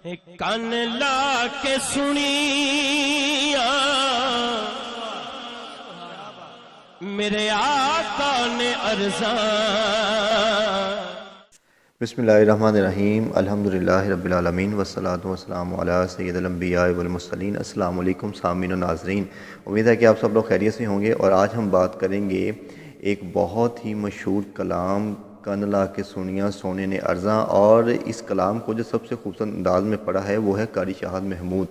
کان لا کے سنیا میرے آقا نے ارزاں. بسم اللہ الرحمن الرحیم. الحمدللہ رب العالمین والصلاة والسلام علی سید الانبیاء والمرسلین. السلام علیکم سامعین و ناظرین. امید ہے کہ آپ سب لوگ خیریت سے ہوں گے، اور آج ہم بات کریں گے ایک بہت ہی مشہور کلام کان لا کے سنیا سونے نے ارزاں، اور اس کلام کو جو سب سے خوبصورت انداز میں پڑھا ہے وہ ہے قاری شہاد محمود.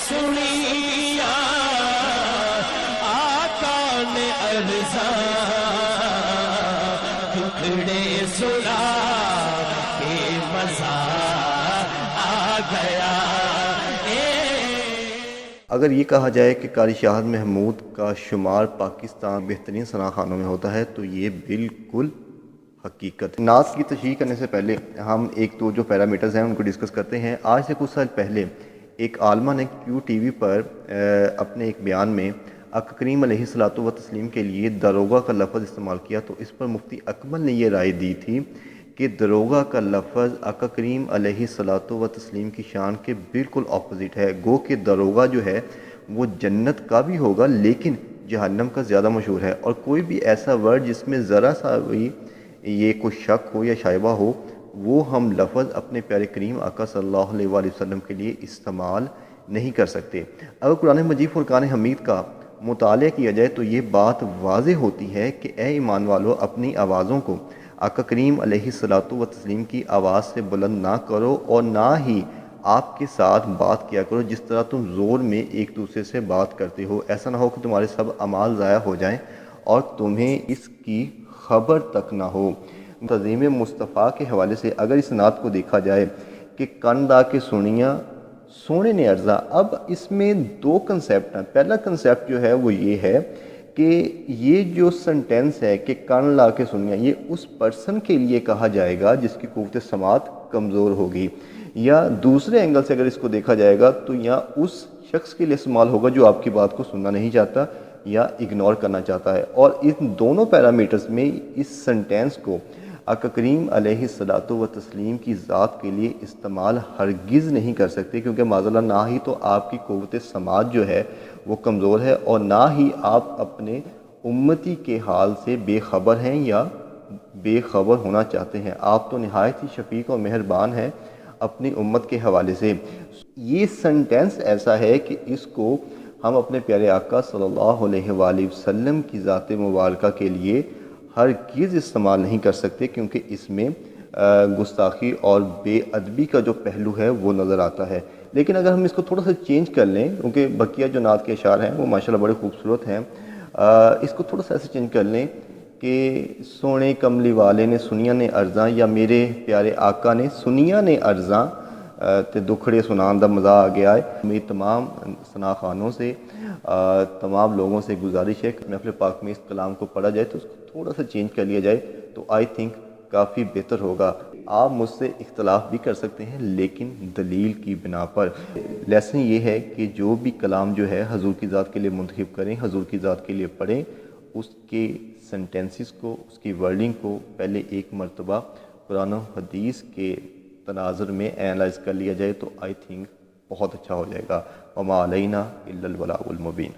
سنیا آقا نے ارزاں ٹکڑے سنا کے مزہ آ گیا. اگر یہ کہا جائے کہ قاری شہاد محمود کا شمار پاکستان بہترین ثنا خوانوں میں ہوتا ہے تو یہ بالکل حقیقت. نعت کی تشریح کرنے سے پہلے ہم ایک تو جو پیرامیٹرز ہیں ان کو ڈسکس کرتے ہیں. آج سے کچھ سال پہلے ایک عالمہ نے کیو ٹی وی پر اپنے ایک بیان میں آقا کریم علیہ الصلوۃ والتسلیم کے لیے داروغہ کا لفظ استعمال کیا، تو اس پر مفتی اکمل نے یہ رائے دی تھی کہ داروغہ کا لفظ آقا کریم علیہ الصلوۃ والتسلیم کی شان کے بالکل اپوزٹ ہے. گو کہ داروغہ جو ہے وہ جنت کا بھی ہوگا لیکن جہنم کا زیادہ مشہور ہے، اور کوئی بھی ایسا ورڈ جس میں ذرا سا بھی یہ کوئی شک ہو یا شائبہ ہو وہ ہم لفظ اپنے پیارے کریم آقا صلی اللہ علیہ وآلہ وسلم کے لیے استعمال نہیں کر سکتے. اگر قرآن مجید فرقان حمید کا مطالعہ کیا جائے تو یہ بات واضح ہوتی ہے کہ اے ایمان والو، اپنی آوازوں کو آقا کریم علیہ الصلوۃ والتسلیم کی آواز سے بلند نہ کرو، اور نہ ہی آپ کے ساتھ بات کیا کرو جس طرح تم زور میں ایک دوسرے سے بات کرتے ہو. ایسا نہ ہو کہ تمہارے سب اعمال ضائع ہو جائیں اور تمہیں اس کی خبر تک نہ ہو. تعظیم مصطفیٰ کے حوالے سے اگر اس نعت کو دیکھا جائے کہ کان لا کے سنیا سونے نے ارزاں، اب اس میں دو کنسیپٹ ہیں. پہلا کنسیپٹ جو ہے وہ یہ ہے کہ یہ جو سنٹینس ہے کہ کان لا کے سنیا، یہ اس پرسن کے لیے کہا جائے گا جس کی قوت سماعت کمزور ہوگی، یا دوسرے اینگل سے اگر اس کو دیکھا جائے گا تو یا اس شخص کے لیے استعمال ہوگا جو آپ کی بات کو سننا نہیں چاہتا یا اگنور کرنا چاہتا ہے. اور ان دونوں پیرامیٹرز میں اس سنٹینس کو آقا کریم علیہ الصلوۃ والتسلیم کی ذات کے لیے استعمال ہرگز نہیں کر سکتے، کیونکہ معاذ اللہ نہ ہی تو آپ کی قوت سماعت جو ہے وہ کمزور ہے، اور نہ ہی آپ اپنے امتی کے حال سے بے خبر ہیں یا بے خبر ہونا چاہتے ہیں. آپ تو نہایت ہی شفیق اور مہربان ہیں اپنی امت کے حوالے سے. یہ سنٹینس ایسا ہے کہ اس کو ہم اپنے پیارے آقا صلی اللہ علیہ وآلہ وسلم کی ذات مبارکہ کے لیے ہرگز استعمال نہیں کر سکتے، کیونکہ اس میں گستاخی اور بے ادبی کا جو پہلو ہے وہ نظر آتا ہے. لیکن اگر ہم اس کو تھوڑا سا چینج کر لیں، کیونکہ بقیہ جو نعت کے اشعار ہیں وہ ماشاءاللہ بڑے خوبصورت ہیں، اس کو تھوڑا سا ایسے چینج کر لیں کہ سونے کملی والے نے سنیا نے ارزاں، یا میرے پیارے آقا نے سنیا نے ارزاں تے دکھڑے سنان دا مزہ آ گیا ہے. میری تمام ثنا خوانوں سے تمام لوگوں سے گزارش ہے کہ محفل پاک میں اس کلام کو پڑھا جائے تو اس کو تھوڑا سا چینج کر لیا جائے تو آئی تھنک کافی بہتر ہوگا. آپ مجھ سے اختلاف بھی کر سکتے ہیں لیکن دلیل کی بنا پر. لیسن یہ ہے کہ جو بھی کلام جو ہے حضور کی ذات کے لیے منتخب کریں، حضور کی ذات کے لیے پڑھیں، اس کے سنٹینسز کو، اس کی ورڈنگ کو پہلے ایک مرتبہ قرآن و حدیث کے تناظر میں اینالائز کر لیا جائے تو آئی تھنک بہت اچھا ہو جائے گا. وما علینا الا البلاغ المبین.